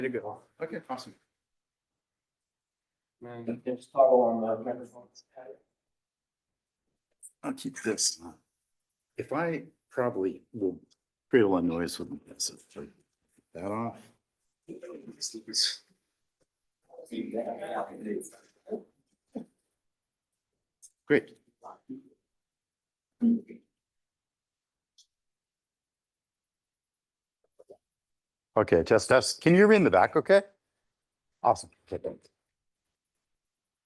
To go. Okay, awesome. And just toggle on the microphones. I'll keep this. If I probably will create a lot of noise with this, so turn that off. Great. Okay, test. Can you hear me in the back? Okay. Awesome. Okay.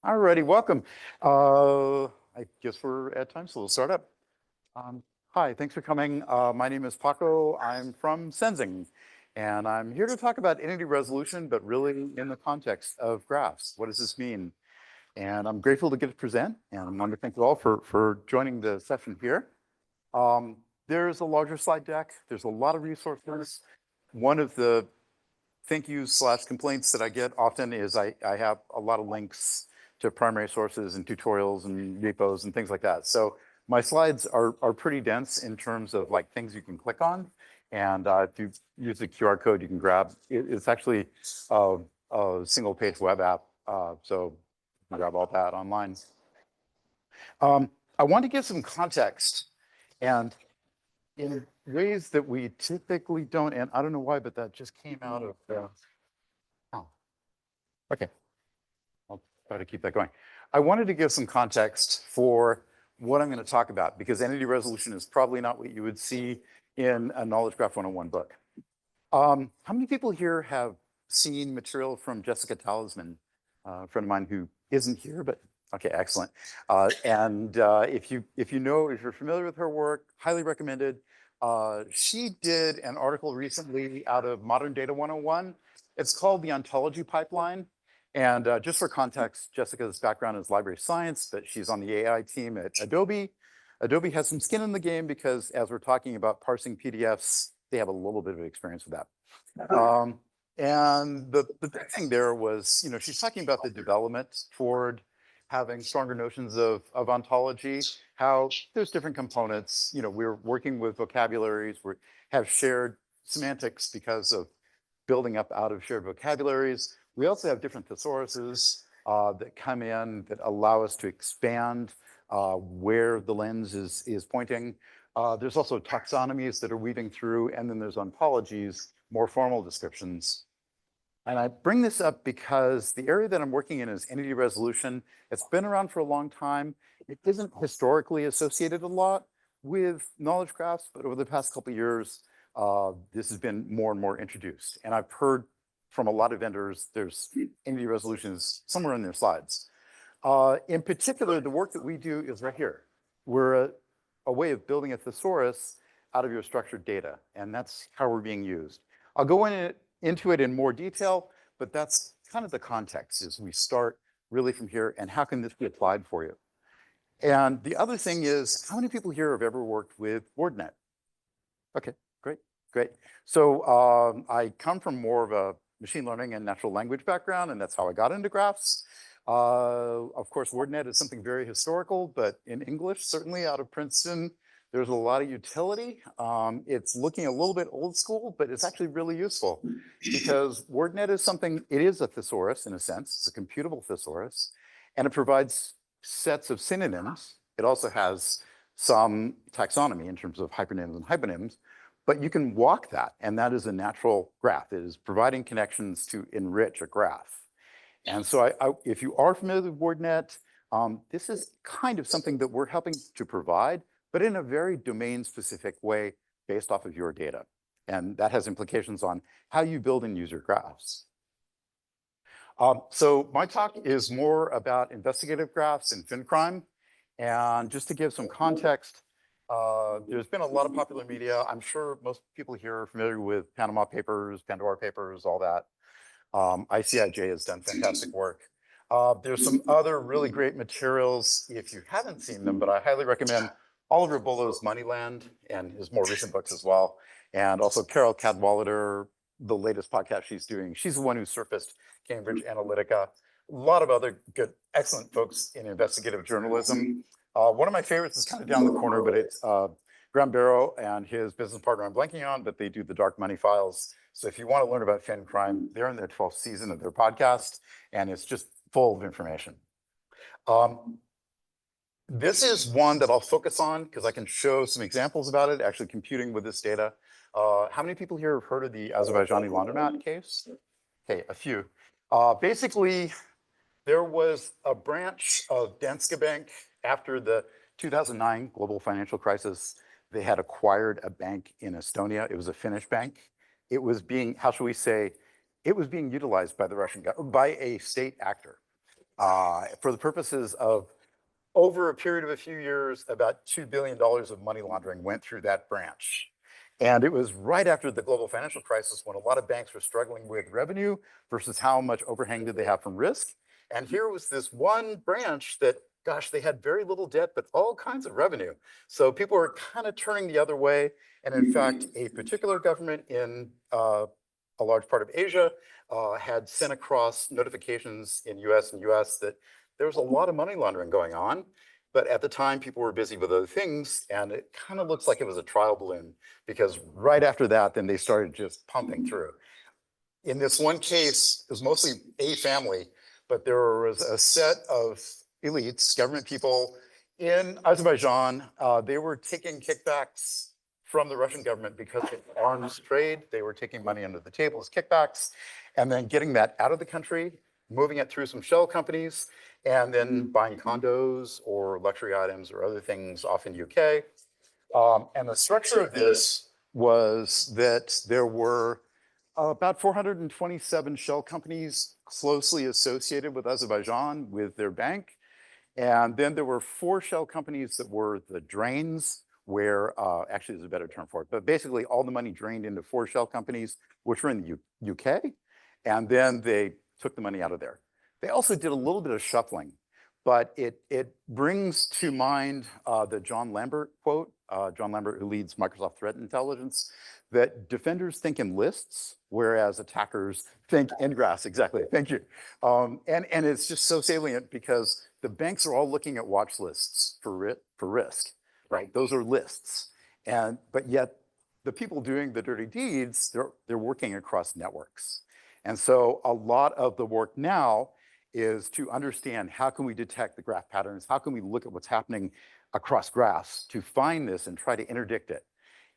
All righty, welcome. I guess we're at time, so we'll start up. Hi, thanks for coming. My name is Paco. I'm from Sensing, and I'm here to talk about entity resolution, but really in the context of graphs. What does this mean? And I'm grateful to get to present, and I want to thank you all for joining the session here. There's a larger slide deck. There's a lot of resources. One of the thank yous / complaints that I get often is I have a lot of links to primary sources and tutorials and repos and things like that. So my slides are pretty dense in terms of like things you can click on. And if you use the QR code, you can grab, it's actually a single page web app. So you can grab all that online. I want to give some context, and in ways that we typically don't, and I don't know why, but that just came out of oh, okay. I'll try to keep that going. I wanted to give some context for what I'm going to talk about, because entity resolution is probably not what you would see in a Knowledge Graph 101 book. How many people here have seen material from Jessica Talisman, a friend of mine who isn't here, but okay, excellent. If you're familiar with her work, highly recommended. She did an article recently out of Modern Data 101. It's called The Ontology Pipeline. And just for context, Jessica's background is library science, but she's on the AI team at Adobe. Adobe has some skin in the game because as we're talking about parsing PDFs, they have a little bit of experience with that. And the big thing there was, she's talking about the development toward having stronger notions of ontology, how there's different components. We're working with vocabularies, we have shared semantics because of building up out of shared vocabularies. We also have different thesauruses that come in that allow us to expand where the lens is pointing. There's also taxonomies that are weaving through, and then there's ontologies, more formal descriptions. And I bring this up because the area that I'm working in is entity resolution. It's been around for a long time. It isn't historically associated a lot with knowledge graphs, but over the past couple of years, this has been more and more introduced. And I've heard from a lot of vendors, there's entity resolutions somewhere in their slides. In particular, the work that we do is right here. We're a way of building a thesaurus out of your structured data, and that's how we're being used. I'll go into it in more detail, but that's kind of the context, is we start really from here, and how can this be applied for you? And the other thing is, how many people here have ever worked with WordNet? Okay, great. So I come from more of a machine learning and natural language background, and that's how I got into graphs. Of course, WordNet is something very historical, but in English, certainly out of Princeton, there's a lot of utility. It's looking a little bit old school, but it's actually really useful because WordNet is something, it is a thesaurus in a sense, it's a computable thesaurus, and it provides sets of synonyms. It also has some taxonomy in terms of hypernyms and hyponyms, but you can walk that, and that is a natural graph. It is providing connections to enrich a graph. And so if you are familiar with WordNet, this is kind of something that we're helping to provide, but in a very domain-specific way based off of your data. And that has implications on how you build and use your graphs. So my talk is more about investigative graphs and fin crime. And just to give some context, there's been a lot of popular media. I'm sure most people here are familiar with Panama Papers, Pandora Papers, all that. ICIJ has done fantastic work. There's some other really great materials if you haven't seen them, but I highly recommend Oliver Bullo's Moneyland and his more recent books as well. And also Carol Cadwalader, the latest podcast she's doing. She's the one who surfaced Cambridge Analytica. A lot of other good, excellent folks in investigative journalism. One of my favorites is kind of down the corner, but it's Graham Barrow and his business partner I'm blanking on, but they do the Dark Money Files. So if you want to learn about fin crime, they're in their 12th season of their podcast, and it's just full of information. This is one that I'll focus on because I can show some examples about it, actually computing with this data. How many people here have heard of the Azerbaijani laundromat case? Okay, a few. Basically, there was a branch of Danske Bank after the 2009 global financial crisis. They had acquired a bank in Estonia. It was a Finnish bank. It was being, how should we say, it was being utilized by the Russian government, by a state actor for the purposes of, over a period of a few years, about $2 billion of money laundering went through that branch. And it was right after the global financial crisis when a lot of banks were struggling with revenue versus how much overhang did they have from risk. And here was this one branch that, gosh, they had very little debt, but all kinds of revenue. So people were kind of turning the other way. And in fact, a particular government in a large part of Asia had sent across notifications in US that there was a lot of money laundering going on. But at the time, people were busy with other things, and it kind of looks like it was a trial balloon because right after that, then they started just pumping through. In this one case, it was mostly a family, but there was a set of elites, government people in Azerbaijan. They were taking kickbacks from the Russian government because of arms trade. They were taking money under the table as kickbacks and then getting that out of the country, moving it through some shell companies, and then buying condos or luxury items or other things off in UK. And the structure of this was that there were about 427 shell companies closely associated with Azerbaijan with their bank. And then there were 4 shell companies that were the drains, where actually there's a better term for it, but basically all the money drained into 4 shell companies, which were in the UK. And then they took the money out of there. They also did a little bit of shuffling, but it brings to mind the John Lambert quote, John Lambert, who leads Microsoft Threat Intelligence, that defenders think in lists, whereas attackers think in graphs. Exactly, thank you. And it's just so salient because the banks are all looking at watch lists for risk, right? Those are lists. But yet the people doing the dirty deeds, they're working across networks. And so a lot of the work now is to understand how can we detect the graph patterns? How can we look at what's happening across graphs to find this and try to interdict it?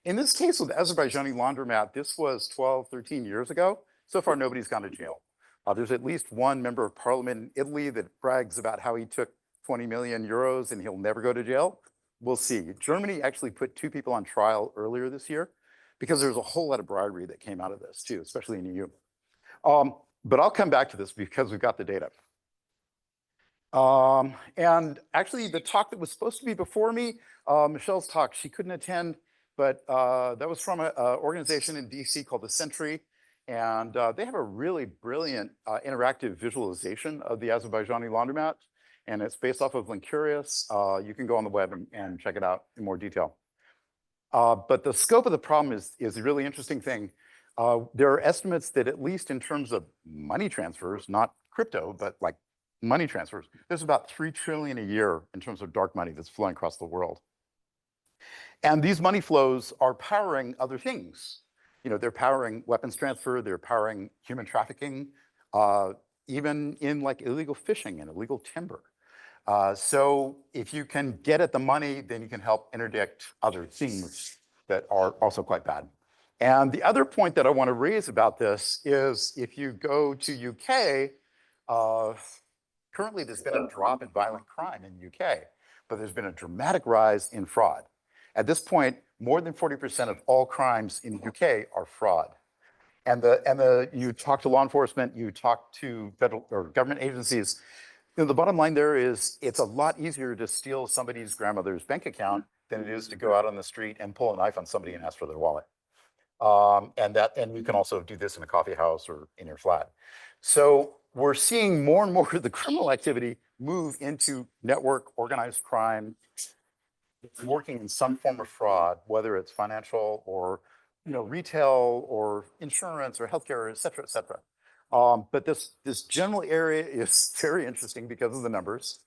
In this case with the Azerbaijani laundromat, this was 12, 13 years ago. So far, nobody's gone to jail. There's at least one member of parliament in Italy that brags about how he took 20 million euros and he'll never go to jail. We'll see. Germany actually put 2 people on trial earlier this year because there's a whole lot of bribery that came out of this too, especially in the EU. But I'll come back to this because we've got the data. And actually the talk that was supposed to be before me, Michelle's talk, she couldn't attend, but that was from an organization in DC called The Sentry. And they have a really brilliant interactive visualization of the Azerbaijani laundromat. And it's based off of Linkurious. You can go on the web and check it out in more detail. But the scope of the problem is a really interesting thing. There are estimates that at least in terms of money transfers, not crypto, but like money transfers, there's about 3 trillion a year in terms of dark money that's flowing across the world. And these money flows are powering other things. You know, they're powering weapons transfer, they're powering human trafficking, even in like illegal fishing and illegal timber. So if you can get at the money, then you can help interdict other things that are also quite bad. And the other point that I want to raise about this is if you go to UK, currently there's been a drop in violent crime in the UK, but there's been a dramatic rise in fraud. At this point, more than 40% of all crimes in the UK are fraud. And you talk to law enforcement, you talk to federal or government agencies, you know, the bottom line there is it's a lot easier to steal somebody's grandmother's bank account than it is to go out on the street and pull a knife on somebody and ask for their wallet. And you can also do this in a coffee house or in your flat. So we're seeing more and more of the criminal activity move into network organized crime, working in some form of fraud, whether it's financial or retail or insurance or healthcare, et cetera, et cetera. But this general area is very interesting because of the numbers.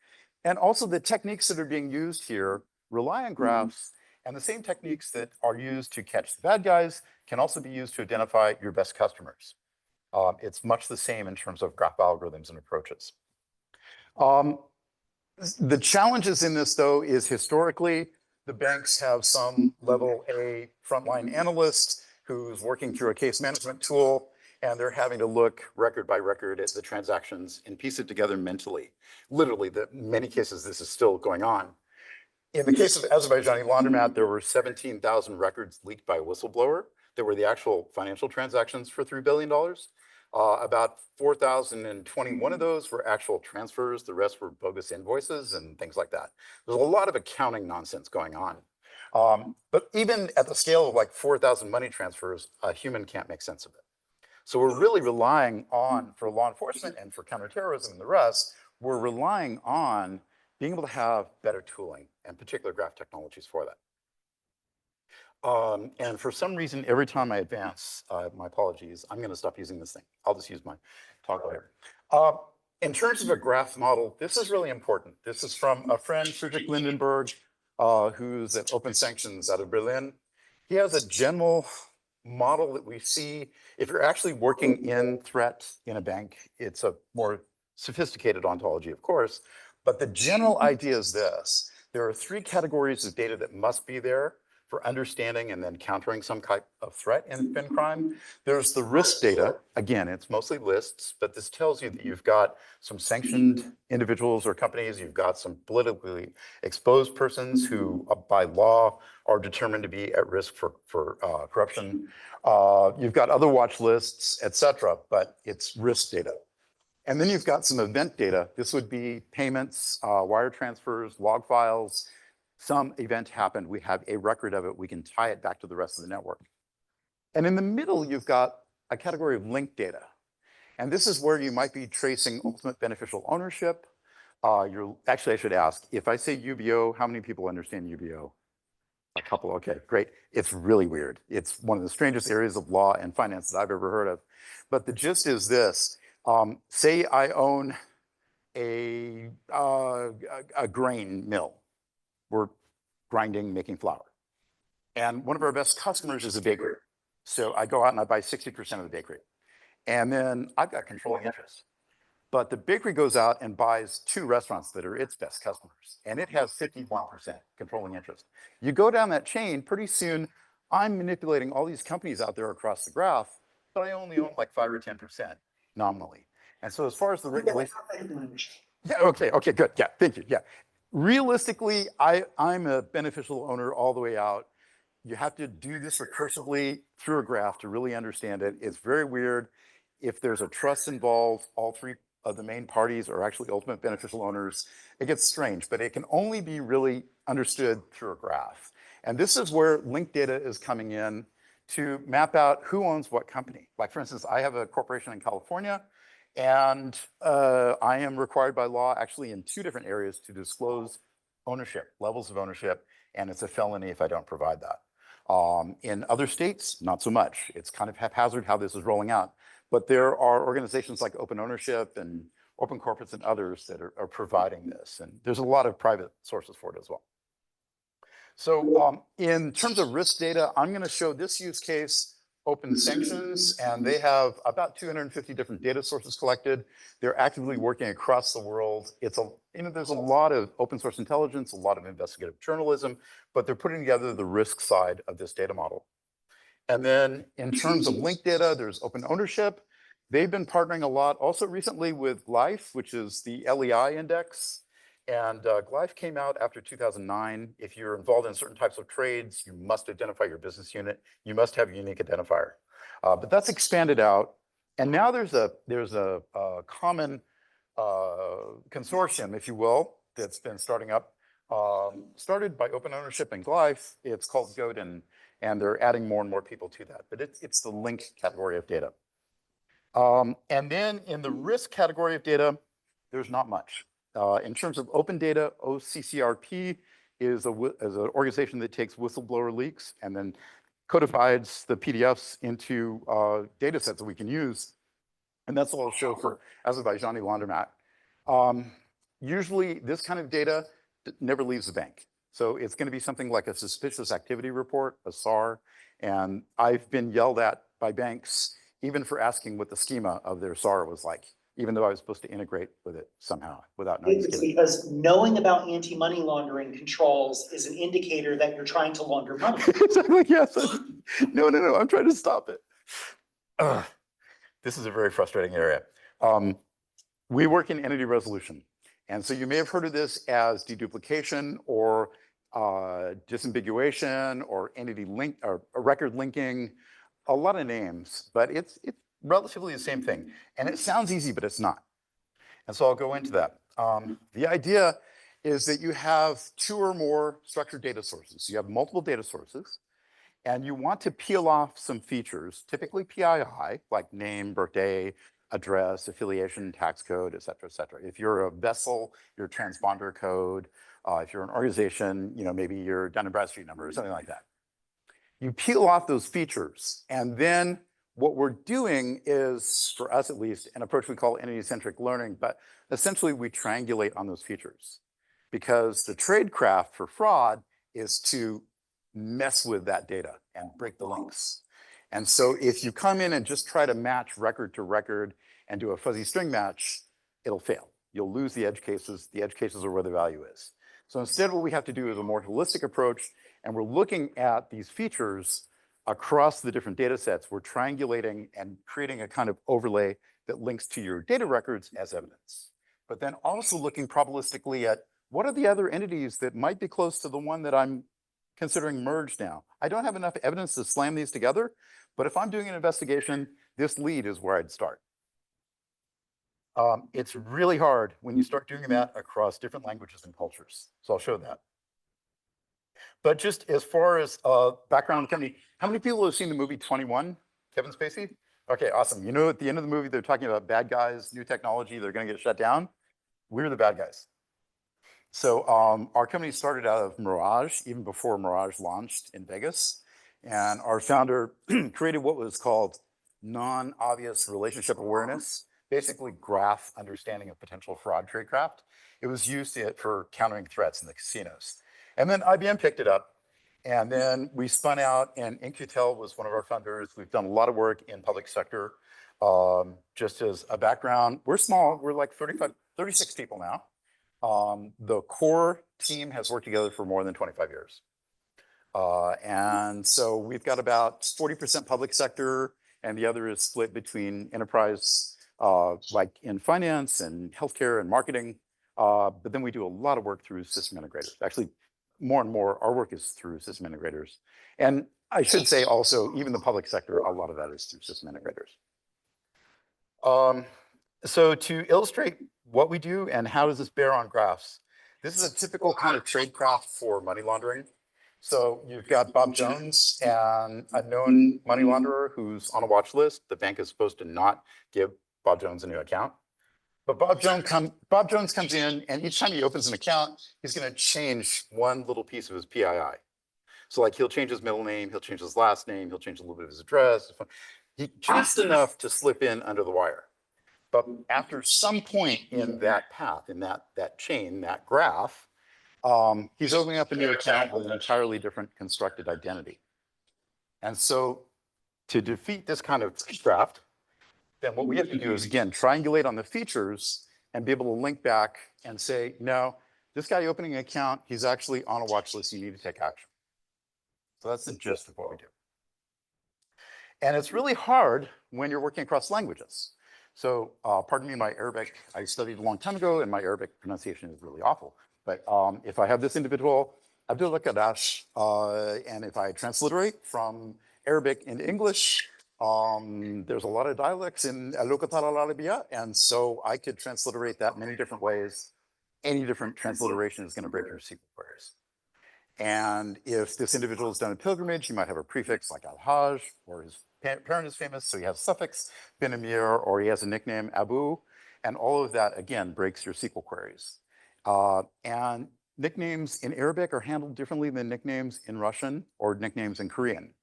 And also the techniques that are being used here rely on graphs and the same techniques that are used to catch the bad guys can also be used to identify your best customers. It's much the same in terms of graph algorithms and approaches. The challenges in this, though, is historically, the banks have some level A frontline analyst who's working through a case management tool, and they're having to look record by record at the transactions and piece it together mentally. Literally, in many cases, this is still going on. In the case of Azerbaijani laundromat, there were 17,000 records leaked by a whistleblower that were the actual financial transactions for $3 billion. About 4,021 of those were actual transfers. The rest were bogus invoices and things like that. There's a lot of accounting nonsense going on. But even at the scale of like 4,000 money transfers, a human can't make sense of it. So we're really relying on, for law enforcement and for counterterrorism and the rest, we're relying on being able to have better tooling and particular graph technologies for that. And for some reason, every time I advance, my apologies, I'm going to stop using this thing. I'll just use my toggle here. In terms of a graph model, this is really important. This is from a friend, Friedrich Lindenberg, who's at Open Sanctions out of Berlin. He has a general model that we see. If you're actually working in threat in a bank, it's a more sophisticated ontology, of course. But the general idea is this. There are 3 categories of data that must be there for understanding and then countering some type of threat in fin crime. There's the risk data. Again, it's mostly lists, but this tells you that you've got some sanctioned individuals or companies. You've got some politically exposed persons who, by law, are determined to be at risk for corruption. You've got other watch lists, et cetera, but it's risk data. And then you've got some event data. This would be payments, wire transfers, log files. Some event happened, we have a record of it, we can tie it back to the rest of the network. And in the middle, you've got a category of linked data. And this is where you might be tracing ultimate beneficial ownership. Actually, I should ask, if I say UBO, how many people understand UBO? A couple, okay, great. It's really weird. It's one of the strangest areas of law and finance that I've ever heard of. But the gist is this. Say I own a grain mill. We're grinding, making flour. And one of our best customers is a bakery. So I go out and I buy 60% of the bakery. And then I've got controlling interest. But the bakery goes out and buys 2 restaurants that are its best customers. And it has 51% controlling interest. You go down that chain, pretty soon, I'm manipulating all these companies out there across the graph, but I only own like 5 or 10% nominally. And so as far as the regulation. Yeah, okay, good. Yeah, thank you. Yeah. Realistically, I'm a beneficial owner all the way out. You have to do this recursively through a graph to really understand it. It's very weird. If there's a trust involved, all 3 of the main parties are actually ultimate beneficial owners. It gets strange, but it can only be really understood through a graph. And this is where linked data is coming in to map out who owns what company. Like, for instance, I have a corporation in California. And I am required by law, actually in 2 different areas, to disclose ownership, levels of ownership, and it's a felony if I don't provide that. In other states, not so much. It's kind of haphazard how this is rolling out. But there are organizations like Open Ownership and Open Corporates and others that are providing this. And there's a lot of private sources for it as well. So in terms of risk data, I'm going to show this use case, Open Sanctions, and they have about 250 different data sources collected. They're actively working across the world. There's a lot of open source intelligence, a lot of investigative journalism, but they're putting together the risk side of this data model. And then in terms of linked data, there's Open Ownership. They've been partnering a lot also recently with Glyph, which is the LEI index. And Glyph came out after 2009. If you're involved in certain types of trades, you must identify your business unit. You must have a unique identifier. But that's expanded out. And now there's a common consortium, if you will, that's been starting up, started by Open Ownership and Glyph. It's called Godin, and they're adding more and more people to that. But it's the linked category of data. And then in the risk category of data, there's not much. In terms of open data, OCCRP is an organization that takes whistleblower leaks and then codifies the PDFs into data sets that we can use. And that's what I'll show for Azerbaijani laundromat. Usually this kind of data never leaves the bank. So it's going to be something like a suspicious activity report, a SAR, And I've been yelled at by banks even for asking what the schema of their SAR was like, even though I was supposed to integrate with it somehow without knowing the It's schema. because knowing about anti-money laundering controls is an indicator that you're trying to launder money. Exactly, yes. No, I'm trying to stop it. Ugh. This is a very frustrating area. We work in entity resolution. And so you may have heard of this as deduplication or disambiguation or entity link or record linking, a lot of names, but it's relatively the same thing. And it sounds easy, but it's not. And so I'll go into that. The idea is that you have two or more structured data sources. You have multiple data sources, and you want to peel off some features, typically PII, like name, birthday, address, affiliation, tax code, et cetera, et cetera. If you're a vessel, your transponder code. If you're an organization, maybe your Dun & Bradstreet number or something like that. You peel off those features, and then what we're doing is, for us at least, an approach we call entity-centric learning, but essentially we triangulate on those features. Because the tradecraft for fraud is to mess with that data and break the links. And so if you come in and just try to match record to record and do a fuzzy string match, it'll fail. You'll lose the edge cases. The edge cases are where the value is. So instead, what we have to do is a more holistic approach, and we're looking at these features across the different data sets. We're triangulating and creating a kind of overlay that links to your data records as evidence. But then also looking probabilistically at what are the other entities that might be close to the one that I'm considering merged now. I don't have enough evidence to slam these together, but if I'm doing an investigation, this lead is where I'd start. It's really hard when you start doing that across different languages and cultures. So I'll show that. But just as far as background on the company, how many people have seen the movie 21, Kevin Spacey? Okay, awesome. At the end of the movie, they're talking about bad guys, new technology, they're going to get shut down. We're the bad guys. So our company started out of Mirage, even before Mirage launched in Vegas. And our founder created what was called non-obvious relationship awareness, basically graph understanding of potential fraud tradecraft. It was used for countering threats in the casinos. And then IBM picked it up. And then we spun out, and In-Q-Tel was one of our funders. We've done a lot of work in public sector. Just as a background, we're small. We're like 36 people now. The core team has worked together for more than 25 years. And so we've got about 40% public sector, and the other is split between enterprise, like in finance and healthcare and marketing. But then we do a lot of work through system integrators. Actually, more and more, our work is through system integrators. And I should say also, even the public sector, a lot of that is through system integrators. So to illustrate what we do and how does this bear on graphs, this is a typical kind of tradecraft for money laundering. So you've got Bob Jones, and a known money launderer who's on a watch list. The bank is supposed to not give Bob Jones a new account. But Bob Jones comes in, and each time he opens an account, he's going to change one little piece of his PII. So like he'll change his middle name, he'll change his last name, he'll change a little bit of his address. Just enough to slip in under the wire. But after some point in that path, in that chain, that graph, he's opening up a new account with an entirely different constructed identity. And so to defeat this kind of draft, then what we have to do is, again, triangulate on the features and be able to link back and say, no, this guy opening an account, he's actually on a watch list. You need to take action. So that's the gist of what we do. And it's really hard when you're working across languages. So pardon me, my Arabic, I studied a long time ago, and my Arabic pronunciation is really awful. But if I have this individual, Abdullah Kadash, and if I transliterate from Arabic into English, there's a lot of dialects in Al-Luqat al-Arabiya, and so I could transliterate that many different ways. Any different transliteration is going to break your SQL queries. And if this individual has done a pilgrimage, he might have a prefix like Al-Hajj, or his parent is famous, so he has a suffix, bin Amir, or he has a nickname, Abu, and all of that, again, breaks your SQL queries. And nicknames in Arabic are handled differently than nicknames in Russian or nicknames in Korean.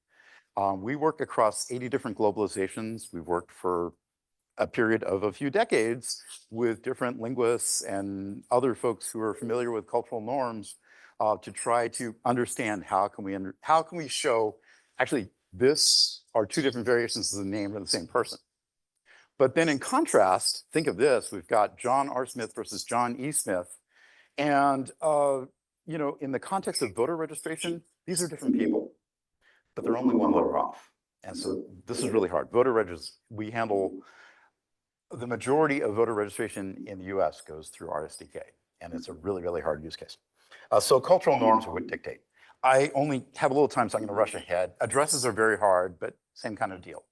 We work across 80 different globalizations. We've worked for a period of a few decades with different linguists and other folks who are familiar with cultural norms to try to understand how can we show, actually This are two different variations of the name of the same person. But then in contrast, think of this, we've got John R. Smith versus John E. Smith. And, in the context of voter registration, these are different people, but they're only one letter off. And so this is really hard. We handle the majority of voter registration in the US goes through RSDK, and it's a really, really hard use case. So cultural norms are what dictate. I only have a little time, so I'm going to rush ahead. Addresses are very hard, but same kind of deal.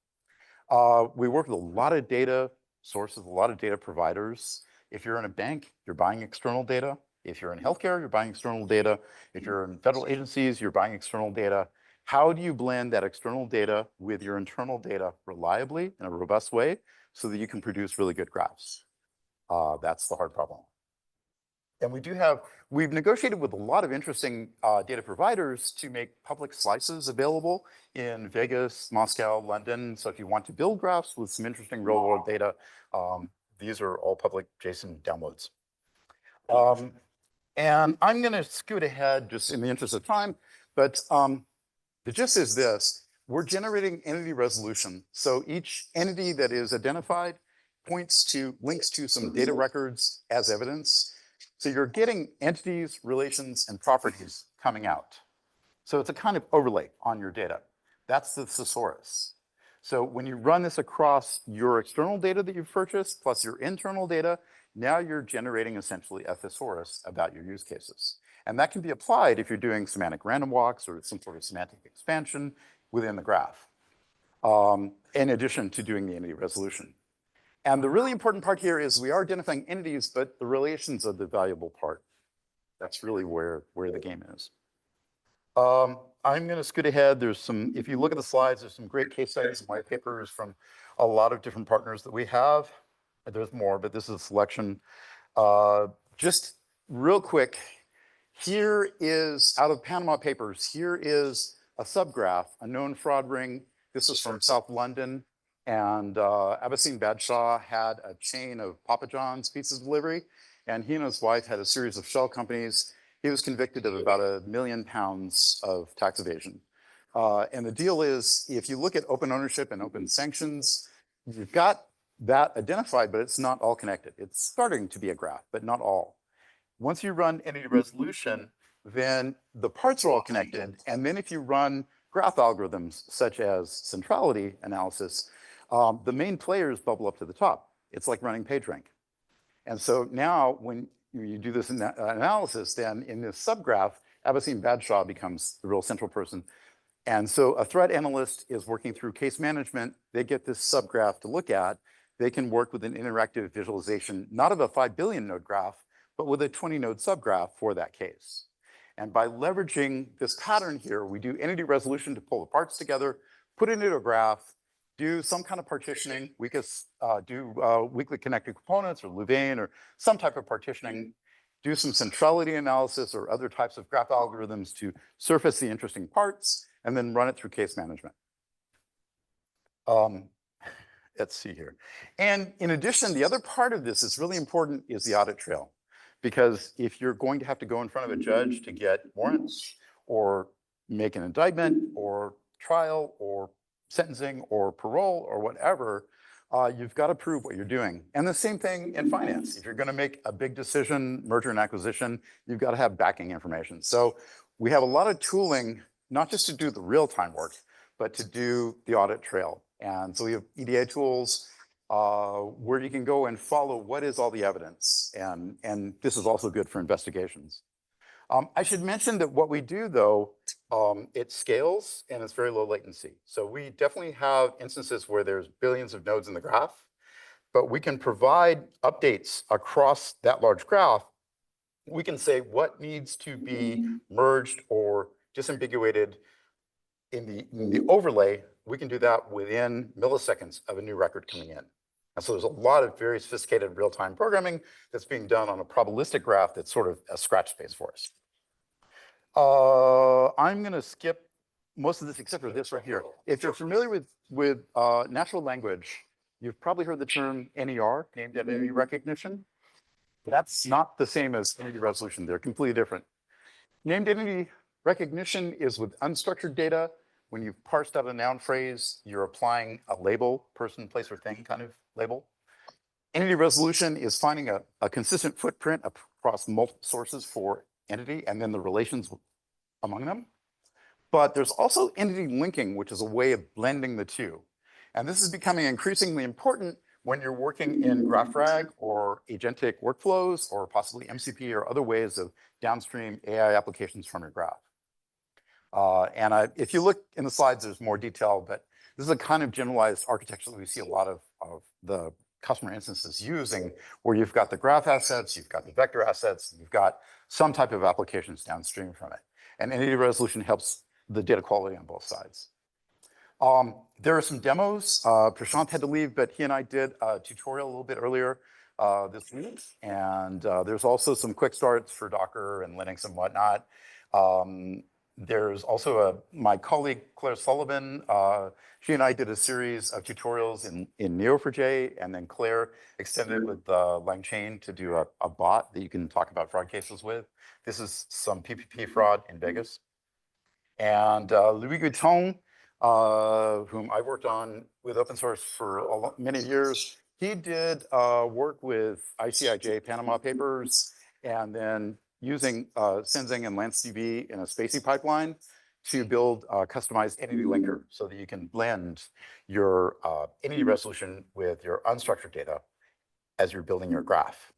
We work with a lot of data sources, a lot of data providers. If you're in a bank, you're buying external data. If you're in healthcare, you're buying external data. If you're in federal agencies, you're buying external data. How do you blend that external data with your internal data reliably in a robust way so that you can produce really good graphs? That's the hard problem. And we've negotiated with a lot of interesting data providers to make public slices available in Vegas, Moscow, London. So if you want to build graphs with some interesting real world data, these are all public JSON downloads. And I'm going to scoot ahead just in the interest of time, but the gist is this: we're generating entity resolution. So each entity that is identified links to some data records as evidence. So you're getting entities, relations, and properties coming out. So it's a kind of overlay on your data. That's the thesaurus. So when you run this across your external data that you've purchased plus your internal data, now you're generating essentially a thesaurus about your use cases. And that can be applied if you're doing semantic random walks or some sort of semantic expansion within the graph, in addition to doing the entity resolution. And the really important part here is we are identifying entities, but the relations are the valuable part. That's really where the game is. I'm going to scoot ahead. If you look at the slides, there's some great case studies and white papers from a lot of different partners that we have. There's more, but this is a selection. Just real quick, here is, out of Panama Papers, here is a subgraph, a known fraud ring. This is from South London. And Abasim Badshah had a chain of Papa John's pizza delivery, and he and his wife had a series of shell companies. He was convicted of about £1 million of tax evasion. And the deal is, if you look at open ownership and open sanctions, you've got that identified, but it's not all connected. It's starting to be a graph, but not all. Once you run entity resolution, then the parts are all connected. And then if you run graph algorithms such as centrality analysis, the main players bubble up to the top. It's like running PageRank. And so now when you do this analysis, then in this subgraph, Abasim Badshah becomes the real central person. And so a threat analyst is working through case management. They get this subgraph to look at. They can work with an interactive visualization, not of a 5 billion node graph, but with a 20 node subgraph for that case. And by leveraging this pattern here, we do entity resolution to pull the parts together, put it into a graph, do some kind of partitioning. We could do weakly connected components or Louvain or some type of partitioning, do some centrality analysis or other types of graph algorithms to surface the interesting parts, and then run it through case management. Let's see here. And in addition, the other part of this is really important is the audit trail. Because if you're going to have to go in front of a judge to get warrants or make an indictment or trial or sentencing or parole or whatever, you've got to prove what you're doing. And the same thing in finance. If you're going to make a big decision, merger and acquisition, you've got to have backing information. So we have a lot of tooling, not just to do the real-time work, but to do the audit trail. And so we have EDA tools where you can go and follow what is all the evidence. And this is also good for investigations. I should mention that what we do, though, it scales and it's very low latency. So we definitely have instances where there's billions of nodes in the graph, but we can provide updates across that large graph. We can say what needs to be merged or disambiguated in the overlay. We can do that within milliseconds of a new record coming in. And so there's a lot of very sophisticated real-time programming that's being done on a probabilistic graph that's sort of a scratch space for us. I'm going to skip most of this except for this right here. If you're familiar with natural language, you've probably heard the term NER, named entity recognition. That's not the same as entity resolution. They're completely different. Named entity recognition is with unstructured data. when you've parsed out a noun phrase, you're applying a label, person, place, or thing kind of label. Entity resolution is finding a consistent footprint across multiple sources for entity and then the relations among them. But there's also entity linking, which is a way of blending the two. And this is becoming increasingly important when you're working in GraphRag or agentic workflows or possibly MCP or other ways of downstream AI applications from your graph. If you look in the slides, there's more detail, but this is a kind of generalized architecture that we see a lot of the customer instances using, where you've got the graph assets, you've got the vector assets, and you've got some type of applications downstream from it. And entity resolution helps the data quality on both sides. There are some demos. Prashant had to leave, but he and I did a tutorial a little bit earlier this week. And there's also some quick starts for Docker and Linux and whatnot. There's also my colleague, Claire Sullivan. She and I did a series of tutorials in Neo4j, and then Claire extended it with LangChain to do a bot that you can talk about fraud cases with. This is some PPP fraud in Vegas. And Louis Guiton, whom I worked on with open source for many years, he did work with ICIJ Panama Papers, and then using Senzing and LanceDB in a spacing pipeline to build a customized entity linker so that you can blend your entity resolution with your unstructured data as you're building your graph.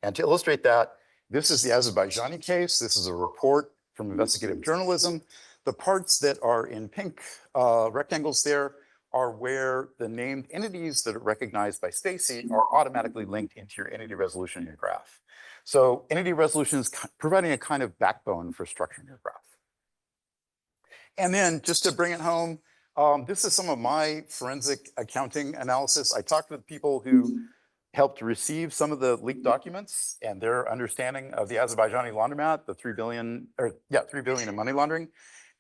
And to illustrate that, this is the Azerbaijani case. This is a report from investigative journalism. The parts that are in pink rectangles there are where the named entities that are recognized by Stacy are automatically linked into your entity resolution in your graph. So entity resolution is providing a kind of backbone for structuring your graph. And then just to bring it home, this is some of my forensic accounting analysis. I talked with people who helped receive some of the leaked documents and their understanding of the Azerbaijani laundromat, the 3 billion in money laundering.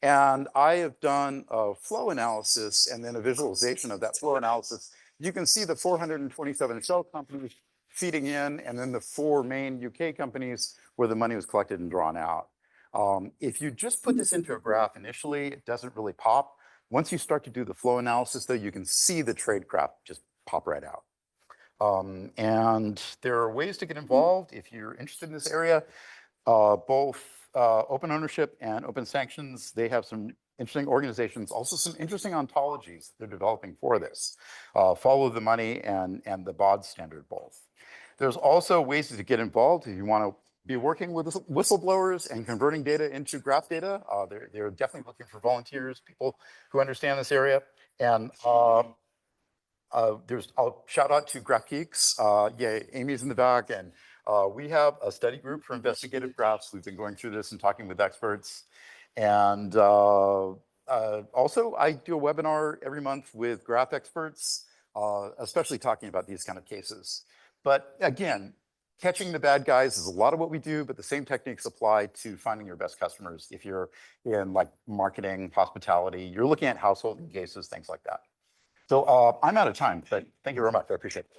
And I have done a flow analysis and then a visualization of that flow analysis. You can see the 427 shell companies feeding in, and then the 4 main UK companies where the money was collected and drawn out. If you just put this into a graph initially, it doesn't really pop. Once you start to do the flow analysis, though, you can see the trade graph just pop right out. And there are ways to get involved if you're interested in this area. Both open ownership and open sanctions, they have some interesting organizations, also some interesting ontologies they're developing for this. Follow the money and the BOD standard both. There's also ways to get involved if you want to be working with whistleblowers and converting data into graph data. They're definitely looking for volunteers, people who understand this area. And I'll shout out to Graph Geeks. Yeah, Amy's in the back, and we have a study group for investigative graphs. We've been going through this and talking with experts. And also, I do a webinar every month with graph experts, especially talking about these kind of cases. But again, catching the bad guys is a lot of what we do, but the same techniques apply to finding your best customers. If you're in like marketing, hospitality, you're looking at household cases, things like that. So I'm out of time, but thank you very much. I appreciate it.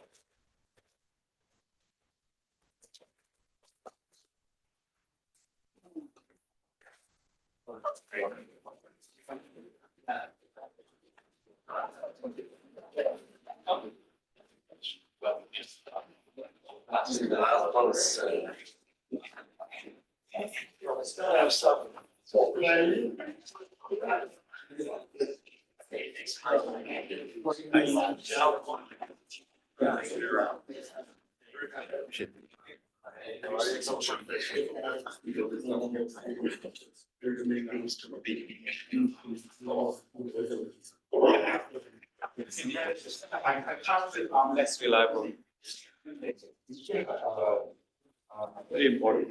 Less reliable. Very important.